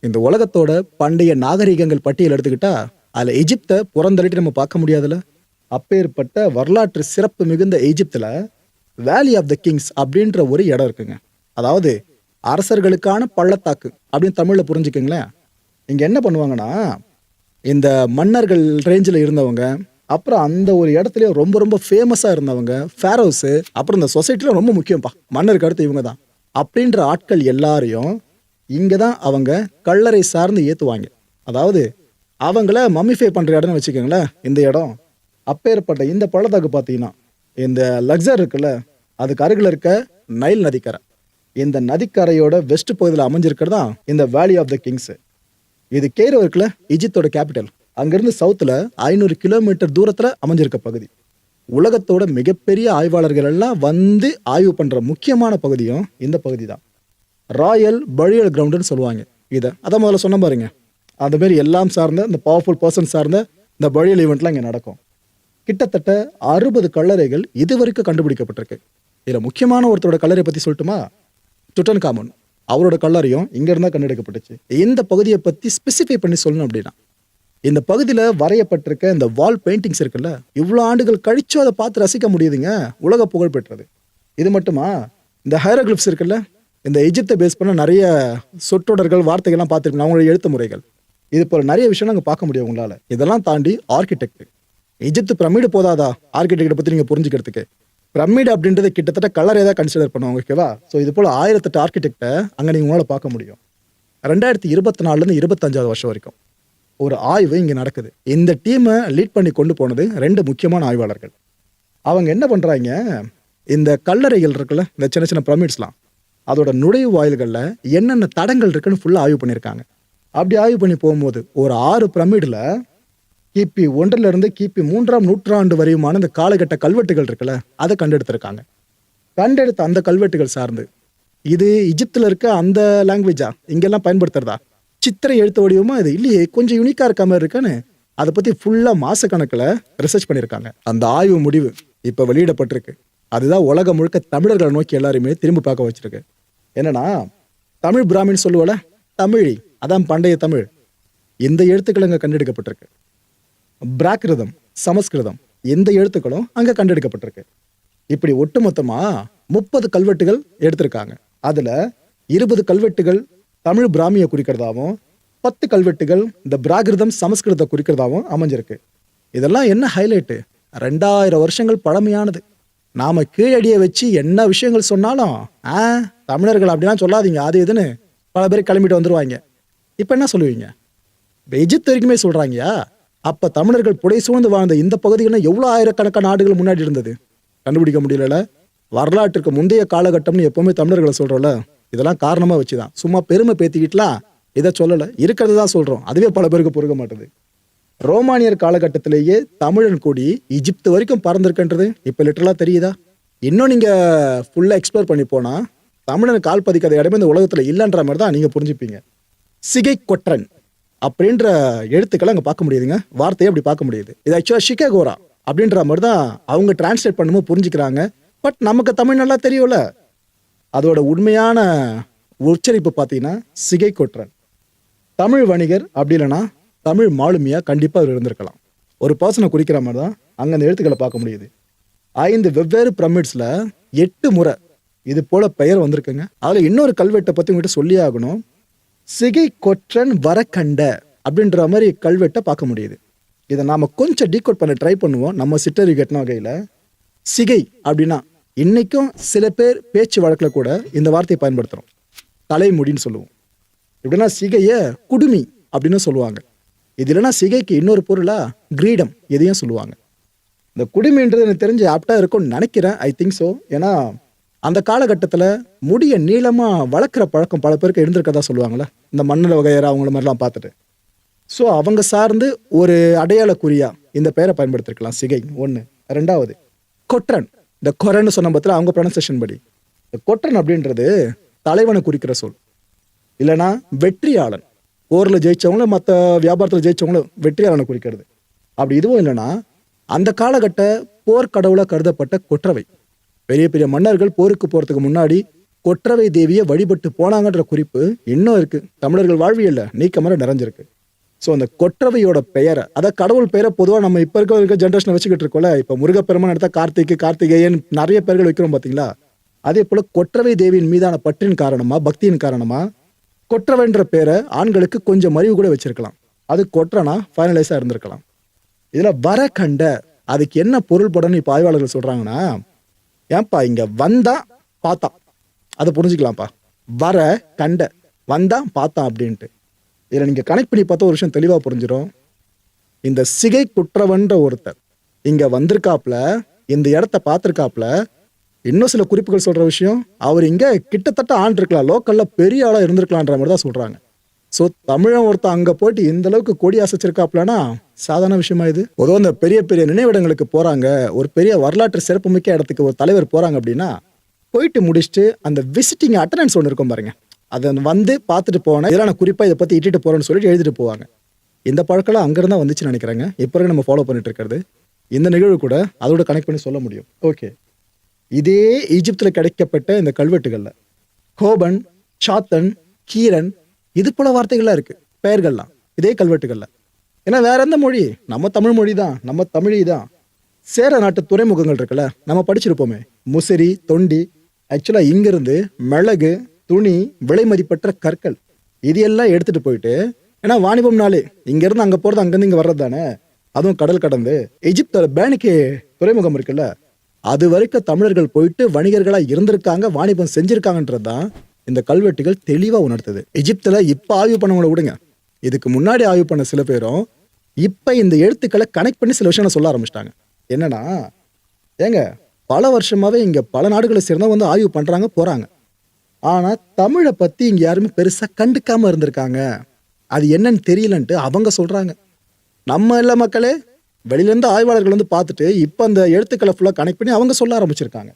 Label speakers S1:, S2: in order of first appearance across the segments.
S1: இந்த உலகத்தோட பண்டைய நாகரிகங்கள் பட்டியல் எடுத்துக்கிட்டா அதில் எஜிப்தை புறந்தள்ளிட்டு நம்ம பார்க்க முடியாதுல்ல. அப்பேற்பட்ட வரலாற்று சிறப்பு மிகுந்த எஜிப்தில் வேலி ஆஃப் த கிங்ஸ் அப்படின்ற ஒரு இடம் இருக்குங்க. அதாவது அரசர்களுக்கான பள்ளத்தாக்கு அப்படின்னு தமிழில் புரிஞ்சுக்கங்களேன். இங்கே என்ன பண்ணுவாங்கன்னா, இந்த மன்னர்கள் ரேஞ்சில் இருந்தவங்க, அப்புறம் அந்த ஒரு இடத்துல ரொம்ப ரொம்ப ஃபேமஸாக இருந்தவங்க, ஃபேரோஸு, அப்புறம் இந்த சொசைட்டியில் ரொம்ப முக்கியம்ப்பா, மன்னருக்கு அடுத்து இவங்க தான் அப்படின்ற ஆட்கள் எல்லாரையும் இங்கே தான் அவங்க கல்லறை சார்ந்து ஏற்றுவாங்க. அதாவது அவங்கள மம்மிஃபை பண்ணுற இடம்னு வச்சுக்கோங்களேன் இந்த இடம். அப்பேற்பட்ட இந்த பள்ளத்தாக்கு பார்த்தீங்கன்னா, இந்த லக்ஸர் இருக்குல்ல, அதுக்கு அருகில் இருக்க நைல் நதிக்கரை, இந்த நதிக்கரையோட வெஸ்ட் பகுதியில் அமைஞ்சிருக்கிறது தான் இந்த வேலி ஆஃப் த கிங்ஸு. இது கெய்ரோ இருக்குல்ல, ஈஜிப்தோட கேபிட்டல், அங்கேருந்து சவுத்தில் 500 கிலோமீட்டர் தூரத்தில் அமைஞ்சிருக்க பகுதி. உலகத்தோட மிகப்பெரிய ஆய்வாளர்கள் எல்லாம் வந்து ஆய்வு பண்ணுற முக்கியமான பகுதியும் இந்த பகுதி தான். ராயல் பரியல் கிரவுண்டுன்னு சொல்லுவாங்க இதை. அதை முதல்ல சொன்ன பாருங்க, அதுமாரி எல்லாம் சார்ந்த இந்த பவர்ஃபுல் பர்சன் சார்ந்த இந்த பரியல் ஈவெண்ட்லாம் இங்கே நடக்கும். கிட்டத்தட்ட 60 கல்லறைகள் இது வரைக்கும் கண்டுபிடிக்கப்பட்டிருக்கு. இதில் முக்கியமான ஒருத்தரோட கல்லறை பற்றி சொல்லட்டுமா? டுட்டன்காமன், அவரோட கல்லறையும் இங்கேருந்தா கண்டெடுக்கப்பட்டுச்சு. இந்த பகுதியை பற்றி ஸ்பெசிஃபை பண்ணி சொல்லணும் அப்படின்னா, இந்த பகுதியில் வரையப்பட்டிருக்க இந்த வால் பெயிண்டிங்ஸ் இருக்குல்ல, இவ்வளோ ஆண்டுகள் கழிச்சும் அதை பார்த்து ரசிக்க முடியுதுங்க, உலக புகழ் பெற்றது. இது மட்டுமா, இந்த ஹைரோகிளிப்ஸ் இருக்குல்ல, இந்த எஜிப்தை பேஸ் பண்ண நிறைய சொற்றொடர்கள் வார்த்தைகள்லாம் பார்த்துருக்கணும், அவங்களோட எழுத்து முறைகள், இது போல் நிறைய விஷயம் நாங்கள் பார்க்க முடியும் உங்களால். இதெல்லாம் தாண்டி ஆர்கிடெக்ட், எஜிப்து பிரமிடு போதாதா ஆர்கிடெக்டை பற்றி நீங்கள் புரிஞ்சுக்கிறதுக்கு? பிரமிடு அப்படின்றது கிட்டத்தட்ட கலர் ஏதாவது கன்சிடர் பண்ணுவாங்க, ஓகேவா? ஸோ இது போல் 1008 ஆர்கிடெக்டை அங்கே நீங்கள் உங்களால் பார்க்க முடியும். 2024 25வது வருஷம் வரைக்கும் ஒரு ஆய்வு இங்கே நடக்குது. இந்த டீமை லீட் பண்ணி கொண்டு போனது 2 முக்கியமான ஆய்வாளர்கள். அவங்க என்ன பண்ணுறாங்க, இந்த கல்லறைகள் இருக்குல்ல, இந்த சின்ன சின்ன பிரமிட்ஸ்லாம், அதோட நுழைவு வாயில்களில் என்னென்ன தடங்கள் இருக்குன்னு ஃபுல்லாக ஆய்வு பண்ணியிருக்காங்க. அப்படி ஆய்வு பண்ணி போகும்போது ஒரு 6 பிரமிடில் கிபி 1 கிபி 3ஆம் நூற்றாண்டு வரையுமான இந்த காலகட்ட கல்வெட்டுகள் இருக்குல்ல, அதை கண்டெடுத்திருக்காங்க. கண்டெடுத்த அந்த கல்வெட்டுகள் சார்ந்து இது இஜிப்தில் இருக்க அந்த லாங்குவேஜா இங்கெல்லாம் பயன்படுத்துறதா, சித்திரை எழுத்து வடிவமா, இது இல்லையே கொஞ்சம் யூனிக்காக இருக்க மாதிரி இருக்குன்னு அதை பற்றி ஃபுல்லாக மாசக்கணக்கில் ரிசர்ச் பண்ணியிருக்காங்க. அந்த ஆய்வு முடிவு இப்போ வெளியிடப்பட்டிருக்கு. அதுதான் உலகம் முழுக்க தமிழர்களை நோக்கி எல்லாருமே திரும்பி பார்க்க வச்சிருக்கு. என்னன்னா, தமிழ் பிராமின் சொல்லுவல, தமிழி, அதான் பண்டைய தமிழ், இந்த எழுத்துக்கள் அங்கே கண்டெடுக்கப்பட்டிருக்கு. பிராகிருதம், சமஸ்கிருதம், இந்த எழுத்துக்களும் அங்கே கண்டெடுக்கப்பட்டிருக்கு. இப்படி ஒட்டுமொத்தமாக 30 கல்வெட்டுகள் எடுத்திருக்காங்க. அதில் 20 கல்வெட்டுகள் தமிழ் பிராமியை குறிக்கிறதாவும் 10 கல்வெட்டுகள் இந்த பிராகிருதம் சமஸ்கிருதத்தை குறிக்கிறதாவும் அமைஞ்சிருக்கு. இதெல்லாம் என்ன ஹைலைட்டு, 2000 வருஷங்கள் பழமையானது. நாம் கீழடியை வச்சு என்ன விஷயங்கள் சொன்னாலும் தமிழர்கள் அப்படிலாம் சொல்லாதீங்க அது இதுன்னு பல பேர் கிளம்பிட்டு வந்துடுவாங்க. இப்போ என்ன சொல்லுவீங்க? இப்போ எஜிப்து வரைக்குமே சொல்கிறாங்கயா, அப்போ தமிழர்கள் புடை சூழ்ந்து வாழ்ந்த இந்த பகுதிகள்னா எவ்வளோ ஆயிரக்கணக்கான நாடுகள் முன்னாடி இருந்தது? கண்டுபிடிக்க முடியல. வரலாற்றுக்கு முந்தைய காலகட்டம்னு எப்போவுமே தமிழர்களை சொல்கிறோம்ல, இதெல்லாம் காரணமாக வச்சு தான். சும்மா பெருமை பேத்திக்கிட்டுலாம் இதை சொல்லலை, இருக்கிறது தான் சொல்கிறோம். அதுவே பல பேருக்கு பொறுக்க மாட்டுது. ரோமானியர் காலகட்டத்திலேயே தமிழன் கொடி இஜிப்து வரைக்கும் பறந்துருக்குன்றது இப்போ லிட்டரலாக தெரியுதா? இன்னும் நீங்கள் ஃபுல்லாக எக்ஸ்ப்ளோர் பண்ணி போனால் தமிழன் கால் பதிக்காத இடமே இந்த உலகத்தில் இல்லைன்ற மாதிரி தான் நீங்கள் புரிஞ்சுப்பீங்க. சிகை கொற்றன் அப்படின்ற எழுத்துக்களை அங்கே பார்க்க முடியுதுங்க, வார்த்தையை அப்படி பார்க்க முடியுது. இது ஆக்சுவலாக ஷிகேகோரா அப்படின்ற மாதிரி தான் அவங்க டிரான்ஸ்லேட் பண்ணும்போது புரிஞ்சுக்கிறாங்க. பட் நமக்கு தமிழ் நல்லா தெரியும்ல, அதோட உண்மையான உச்சரிப்பு பார்த்தீங்கன்னா சிகை கொற்றன். தமிழ் வணிகர் அப்படி இல்லைன்னா தமிழ் மாலுமியாக கண்டிப்பாக அவர் இருந்திருக்கலாம். ஒரு பர்சனை குறிக்கிற மாதிரி தான் அங்கே அந்த எழுத்துக்களை பார்க்க முடியுது. 5 வெவ்வேறு பிரமிட்ஸில் 8 முறை இது போல் பெயர் வந்திருக்குங்க. அதில் இன்னொரு கல்வெட்டை பற்றி உங்கள்கிட்ட சொல்லி ஆகணும். சிகை கொற்றன் வரக்கண்ட அப்படின்ற மாதிரி கல்வெட்டை பார்க்க முடியுது. இதை நாம் கொஞ்சம் டீகோட் பண்ண ட்ரை பண்ணுவோம் நம்ம சிற்றறி கட்டின வகையில். சிகை அப்படின்னா இன்றைக்கும் சில பேர் பேச்சு வழக்கில் கூட இந்த வார்த்தையை பயன்படுத்துகிறோம், தலைமுடின்னு சொல்லுவோம். எப்படின்னா சிகையை குடுமி அப்படின்னு சொல்லுவாங்க. இது இல்லைன்னா சிகைக்கு இன்னொரு பொருளாக கிரீடம் எதையும் சொல்லுவாங்க. இந்த குடுமின்றது எனக்கு தெரிஞ்சு ஆப்டாக இருக்கும்னு நினைக்கிறேன், ஐ திங்க் ஸோ. ஏன்னா அந்த காலகட்டத்தில் முடியை நீளமாக வளர்க்குற பழக்கம் பல பேருக்கு இருந்திருக்கதா சொல்லுவாங்களே, இந்த மண்ணில் வகையற அவங்கள மாதிரிலாம் பார்த்துட்டு. ஸோ அவங்க சார்ந்து ஒரு அடையாள குறியா இந்த பெயரை பயன்படுத்திருக்கலாம், சிகை ஒன்று. 2வது கொற்றன், இந்த கொரன்னு சொன்ன பத்தில அவங்க ப்ரொனன்சியேஷன் படி இந்த கொற்றன் அப்படின்றது தலைவனை குறிக்கிற சொல். இல்லைனா வெற்றியாளன், போரில் ஜெயிச்சவங்களும் மற்ற வியாபாரத்தில் ஜெயிச்சவங்களும் வெற்றியாளனை குறிக்கிறது. அப்படி இதுவும் இல்லைன்னா அந்த காலகட்ட போர்க்கடவுளாக கருதப்பட்ட கொற்றவை, பெரிய பெரிய மன்னர்கள் போருக்கு போகிறதுக்கு முன்னாடி கொற்றவை தேவியை வழிபட்டு போனாங்கன்ற குறிப்பு இன்னும் இருக்கு. தமிழர்கள் வாழ்வியல்ல நீக்கமர நிறைஞ்சிருக்கு. ஸோ அந்த கொற்றவையோட பெயரை, அதாவது கடவுள் பெயரை பொதுவாக நம்ம இப்போ இருக்க ஜென்ரேஷனை வச்சுக்கிட்டு இருக்கோம்ல. இப்போ முருகப்பெருமான் எடுத்தா கார்த்திகேயன் நிறைய பேர்கள் வைக்கிறோம் பார்த்தீங்களா. அதே போல கொற்றவை தேவியின் மீதான பற்றின் காரணமா, பக்தியின் காரணமா கொற்றவைன்ற பேரை ஆண்களுக்கு கொஞ்சம் மறிவு கூட வச்சிருக்கலாம். அது கொற்றனா ஃபைனலைஸா இருந்திருக்கலாம். இதுல வர கண்ட அதுக்கு என்ன பொருள் படம்னு இப்போ ஆய்வாளர்கள் சொல்றாங்கன்னா, ஏன்பா இங்க வந்தா பார்த்தான், அதை புரிஞ்சுக்கலாம்ப்பா. வர கண்ட வந்தான் பார்த்தான் அப்படின்ட்டு இதில் நீங்கள் கனெக்ட் பண்ணி பார்த்தா ஒரு விஷயம் தெளிவாக புரிஞ்சிடும். இந்த சிகை குற்றவன்ற ஒருத்தர் இங்கே வந்திருக்காப்புல, இந்த இடத்த பார்த்துருக்காப்புல. இன்னும் சில குறிப்புகள் சொல்கிற விஷயம், அவர் இங்கே கிட்டத்தட்ட ஆண்டு இருக்கலாம், லோக்கலில் பெரிய ஆளாக இருந்திருக்கலான்ற மாதிரி தான் சொல்கிறாங்க. ஸோ தமிழன் ஒருத்தர் அங்கே போயிட்டு இந்த அளவுக்கு கொடி அசைச்சிருக்காப்புலனா சாதாரண விஷயமா இது? பொதுவாக இந்த பெரிய பெரிய நினைவிடங்களுக்கு போகிறாங்க, ஒரு பெரிய வரலாற்று சிறப்புமிக்க இடத்துக்கு ஒரு தலைவர் போகிறாங்க அப்படின்னா, போயிட்டு முடிச்சுட்டு அந்த விசிட்டிங் அட்டண்டன்ஸ் ஒன்று இருக்கும் பாருங்க, அதை வந்து பார்த்துட்டு போனேன், இதெல்லாம் நான் குறிப்பாக இதை பற்றி இட்டுட்டு போகிறேன்னு சொல்லிட்டு எழுதிட்டு போவாங்க. இந்த பழக்கம்லாம் அங்கேருந்தான் வந்துச்சுன்னு நினைக்கிறேங்க. இப்போ நம்ம ஃபாலோ பண்ணிட்டு இருக்கிறது இந்த நிகழ்வு கூட அதோட கனெக்ட் பண்ணி சொல்ல முடியும். ஓகே, இதே ஈஜிப்தில் கிடைக்கப்பட்ட இந்த கல்வெட்டுகளில் கோபன், சாத்தன், கீரன் இது போல வார்த்தைகள்லாம் இருக்குது, பெயர்கள்லாம் இதே கல்வெட்டுகளில். ஏன்னா வேற எந்த மொழி, நம்ம தமிழ் மொழி தான், நம்ம தமிழி தான். சேர நாட்டு துறைமுகங்கள் இருக்குல்ல, நம்ம படிச்சிருப்போமே, முசிறி, தொண்டி. ஆக்சுவலாக இங்கிருந்து மிளகு, துணி, விலை மதிப்பற்ற கற்கள் இது எல்லாம் எடுத்துட்டு போயிட்டு, ஏன்னா வாணிபம்னாலே இங்கேருந்து அங்கே போகிறது, அங்கேருந்து இங்கே வர்றது தானே, அதுவும் கடல் கடந்து. எஜிப்தோட பேனிக்கு துறைமுகம் இருக்குல்ல, அது வரைக்கும் தமிழர்கள் போயிட்டு வணிகர்களாக இருந்திருக்காங்க, வாணிபம் செஞ்சிருக்காங்கன்றது தான் இந்த கல்வெட்டுகள் தெளிவாக உணர்த்துது. எஜிப்தில் இப்போ ஆய்வு பண்ணவங்கள விடுங்க, இதுக்கு முன்னாடி ஆய்வு பண்ண சில பேரும் இப்போ இந்த எழுத்துக்களை கனெக்ட் பண்ணி சில விஷயங்களை சொல்ல ஆரம்பிச்சிட்டாங்க. என்னன்னா, ஏங்க பல வருஷமாவே இங்கே பல நாடுகளை சேர்ந்தவங்க வந்து ஆய்வு பண்ணுறாங்க, போகிறாங்க. ஆனால் தமிழை பற்றி இங்கே யாருமே பெருசாக கண்டுக்காமல் இருந்திருக்காங்க, அது என்னன்னு தெரியலன்ட்டு அவங்க சொல்கிறாங்க. நம்ம இல்லை மக்களே, வெளியிலேருந்து ஆய்வாளர்கள் வந்து பார்த்துட்டு இப்போ அந்த எழுத்துக்களை ஃபுல்லாக கனெக்ட் பண்ணி அவங்க சொல்ல ஆரம்பிச்சிருக்காங்க.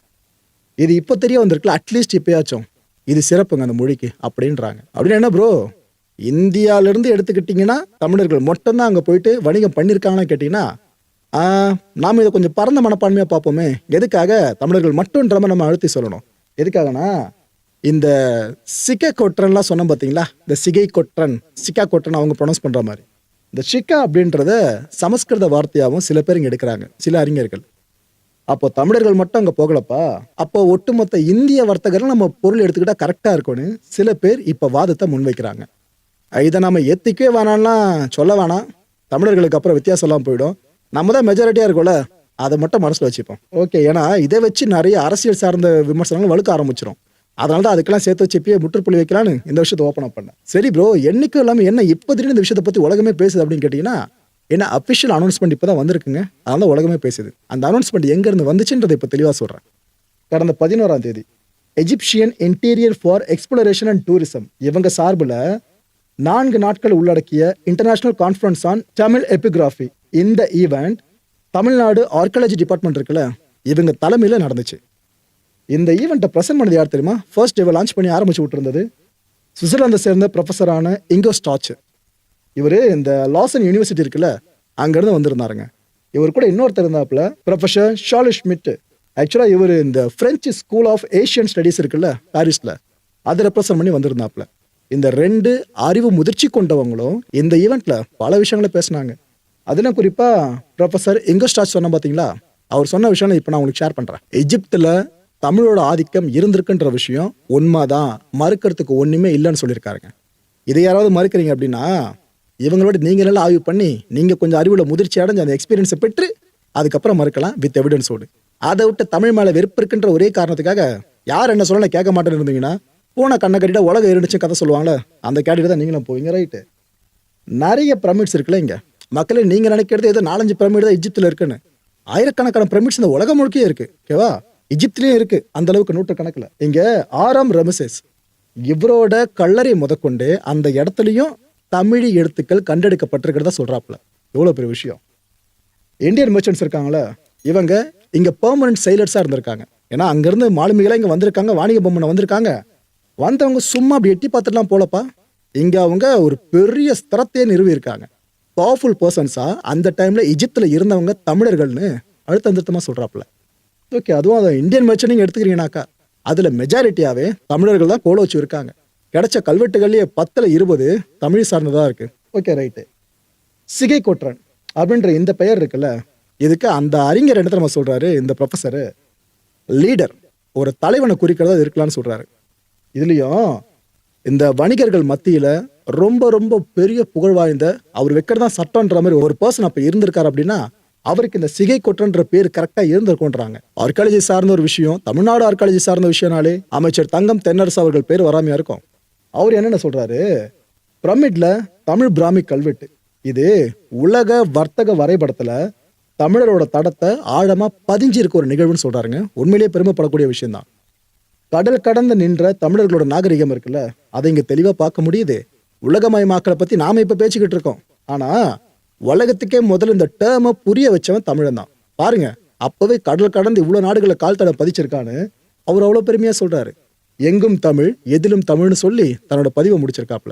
S1: இது இப்போ தெரிய வந்திருக்குல்ல, அட்லீஸ்ட் இப்போயாச்சும் இது சிறப்புங்க அந்த மொழிக்கு அப்படின்றாங்க. அப்படின்னு என்ன ப்ரோ, இந்தியாவிலேருந்து எடுத்துக்கிட்டிங்கன்னா தமிழர்கள் மட்டும்தான் அங்கே போயிட்டு வணிகம் பண்ணியிருக்காங்கன்னு கேட்டிங்கன்னா, நாம் இதை கொஞ்சம் பரந்த மனப்பான்மையாக பார்ப்போமே. எதுக்காக தமிழர்கள் மட்டும்ன்ற மாதிரி நம்ம அழுத்தி சொல்லணும்? எதுக்காகனா, இந்த சிக்கை கொற்றன்லாம் சொன்னோம் பார்த்தீங்களா, இந்த சிகை கொற்றன், சிக்கா கொற்றன் அவங்க ப்ரொனவுன்ஸ் பண்ணுற மாதிரி, இந்த ஷிக்கா அப்படின்றத சமஸ்கிருத வார்த்தையாகவும் சில பேர் இங்கே எடுக்கிறாங்க, சில அறிஞர்கள். அப்போ தமிழர்கள் மட்டும் அங்கே போகலப்பா, அப்போ ஒட்டுமொத்த இந்திய வர்த்தகர்கள் நம்ம பொருள் எடுத்துக்கிட்டா கரெக்டாக இருக்கும்னு சில பேர் இப்போ வாதத்தை முன்வைக்கிறாங்க. இதை நம்ம ஏற்றிக்கவே வேணாம்லாம் சொல்ல வேணாம், தமிழர்களுக்கு அப்புறம் வித்தியாசம் எல்லாம் போயிடும். நம்ம தான் மெஜாரிட்டியாக இருக்கோம்ல, அதை மட்டும் மனசில் வச்சுப்போம். ஓகே, ஏன்னா இதை வச்சு நிறைய அரசியல் சார்ந்த விமர்சனங்கள் வலுக்க ஆரம்பிச்சிடும். அதனால தான் அதுக்கெல்லாம் சேர்த்து வச்சு இப்பயே முற்றுப்புள்ளி வைக்கலான்னு இந்த விஷயத்தை ஓப்பன் அப் பண்ணேன். சரி ப்ரோ, என்னைக்கும் இல்லாமல் என்ன இப்போ திடீர்னு இந்த விஷயத்தை பற்றி உலகமே பேசுது அப்படின்னு கேட்டிங்கன்னா, என்ன அஃபிஷியல் அனௌன்ஸ்மெண்ட் இப்போ தான் வந்திருக்குங்க, அதனால உலகமே பேசுது. அந்த அனௌன்ஸ்மெண்ட் எங்கேருந்து வந்துச்சுன்றதை இப்போ தெளிவாக சொல்கிறேன். கடந்த 11ஆம் தேதி Egyptian interior for exploration and tourism இவங்க சார்பில் 4 நாட்கள் உள்ளடக்கிய international conference on Tamil epigraphy, இந்த ஈவெண்ட் தமிழ்நாடு ஆர்கியாலஜி டிபார்ட்மெண்ட் இருக்குல்ல, இவங்க தலைமையில் நடந்துச்சு. இந்த ஈவெண்ட்டை ப்ரெசென்ட் பண்ணது யார் தெரியுமா? ஃபர்ஸ்ட் டேவை லான்ச் பண்ணி ஆரம்பிச்சு விட்டுருந்தது சுவிட்சர்லாந்தை சேர்ந்த ப்ரொஃபஸரான இங்கோ ஸ்டாச். இவர் இந்த லாசன் யூனிவர்சிட்டி இருக்குல்ல, அங்கேருந்து வந்திருந்தாருங்க. இவர் கூட இன்னொருத்தர் இருந்தாப்புல, ப்ரொஃபஸர் ஷார்ல் ஷ்மிட். ஆக்சுவலாக இவர் இந்த French school of Asian studies இருக்குல்ல பாரிஸில், அதை ரெப்ரசன்ட் பண்ணி வந்திருந்தாப்புல. இந்த 2 அறிவு முதிர்ச்சி கொண்டவங்களும் இந்த ஈவெண்ட்ல பல விஷயங்களை பேசினாங்க. அதில் குறிப்பாக ப்ரொஃபஸர் இங்கோ ஸ்டாச் சொன்ன பார்த்தீங்களா, அவர் சொன்ன விஷயம் இப்போ நான் உங்களுக்கு ஷேர் பண்ணுறேன். எஜிப்தில் தமிழோட ஆதிக்கம் இருந்திருக்குன்ற விஷயம் உண்மைதான், மறுக்கிறதுக்கு ஒன்றுமே இல்லைன்னு சொல்லியிருக்காருங்க. இதை யாராவது மறுக்கிறீங்க அப்படின்னா, இவங்களோட நீங்கள் நல்லா ஆய்வு பண்ணி நீங்கள் கொஞ்சம் அறிவில் முதிர்ச்சி அடைஞ்சு அந்த எக்ஸ்பீரியன்ஸை பெற்று அதுக்கப்புறம் மறுக்கலாம் வித் எவிடன்ஸோடு. அதை விட்டு தமிழ் மேலே வெறுப்பு இருக்குன்ற ஒரே காரணத்துக்காக யார் என்ன சொல்ல கேட்க மாட்டேன்னு இருந்தீங்கன்னா, போன கண்ணை கட்டிட்டா உலகம் இருந்துச்சு கதை சொல்லுவாங்களே, அந்த கேட்டுட்டு தான் நீங்களும் போவீங்க. ரைட்டு, நிறைய பிரமிட்ஸ் இருக்குல்ல இங்கே. மக்களே, நீங்கள் நினைக்கிறது ஏதோ 4-5 பிரமிட் தான் எஜிப்தில் இருக்குன்னு, ஆயிரக்கணக்கான பிரமிட்ஸ் இந்த உலகம் முழுக்கே இருக்கு. ஓகேவா? எஜிப்திலையும் இருக்கு அந்த அளவுக்கு, நூற்றுக்கணக்கில். இங்கே 6ஆம் ரமசேஸ் இவரோட கல்லறை முதற்கொண்டு அந்த இடத்துலையும் தமிழ் எழுத்துக்கள் கண்டெடுக்கப்பட்டிருக்கிறதா சொல்றாப்புல. எவ்வளோ பெரிய விஷயம். இந்தியன் மெர்ச்சன்ட்ஸ் இருக்காங்களே, இவங்க இங்கே பெர்மனன்ட் சைலர்ஸாக இருந்திருக்காங்க. ஏன்னா அங்கேருந்து மாலுமிகளாக இங்கே வந்திருக்காங்க, வாணிக பொம்மனை வந்திருக்காங்க. வந்தவங்க சும்மா அப்படி எட்டி பார்த்துட்டுலாம் போலப்பா, இங்கே அவங்க ஒரு பெரிய ஸ்திரத்தையே நிறுவியிருக்காங்க. பவர்ஃபுல் பர்சன்ஸாக அந்த டைமில் எஜிப்தில் இருந்தவங்க தமிழர்கள்னு அழுத்தந்தமாக சொல்கிறாப்புல. ஓகே, அதுவும் அதை இந்தியன் மெர்ச்சன்ட் நீங்கள் எடுத்துக்கிறீங்கனாக்கா அதுல மெஜாரிட்டியாவே தமிழர்கள் தான் கோல வச்சு இருக்காங்க. கிடைச்ச கல்வெட்டுகள்லயே 10ல் 20 தமிழ் சார்ந்ததா இருக்கு. Okay, right. சிகை கொற்றன் அப்படின்ற இந்த பெயர் இருக்குல்ல, இதுக்கு அந்த அறிஞர் என்ன நம்ம சொல்றாரு, இந்த ப்ரொஃபஸர் லீடர், ஒரு தலைவனை குறிக்கிறதா இது இருக்கலாம்னு சொல்றாரு. இதுலயும் இந்த வணிகர்கள் மத்தியில ரொம்ப ரொம்ப பெரிய புகழ் வாய்ந்த, அவர் வைக்கிறதா சட்டம்ன்ற மாதிரி ஒரு பர்சன் அப்ப இருந்திருக்காரு அப்படின்னா, அவருக்கு இந்த சிகை கொற்றன்ற பேர் கரெக்டா இருந்திருக்கும்ன்றாங்க. ஆர்காலஜி சார்ந்த ஒரு விஷயம், தமிழ்நாடு ஆர்காலஜி சார்ந்த விஷயம்னாலே அமைச்சர் தங்கம் தென்னரசு அவர்கள் பேர் வராமையா இருக்கும். அவர் என்னென்ன சொல்றாரு, பிரமிட்ல தமிழ் பிராமிக் கல்வெட்டு, இது உலக வர்த்தக வரைபடத்துல தமிழரோட தடத்தை ஆழமா பதிஞ்சிருக்க ஒரு நிகழ்வுன்னு சொல்றாருங்க. உண்மையிலேயே பெருமைப்படக்கூடிய விஷயம் தான். கடல் கடந்து நின்ற தமிழர்களோட நாகரிகம் இருக்குல்ல, அதை இங்க தெளிவா பார்க்க முடியுது. உலகமயமாக்கலை பத்தி நாம இப்ப பேசிக்கிட்டு இருக்கோம். ஆனா உலகத்துக்கே முதல்ல இந்த டேர்மை புரிய வச்சவன் தமிழன் தான். பாருங்க, அப்பவே கடல் கடந்து இவ்வளவு நாடுகளை கால் தடம் பதிச்சிருக்கான்னு அவர் அவ்வளவு பெருமையா சொல்றாரு. எங்கும் தமிழ், எதிலும் தமிழ்னு சொல்லி தன்னோட பதிவை முடிச்சிருக்காப்ல.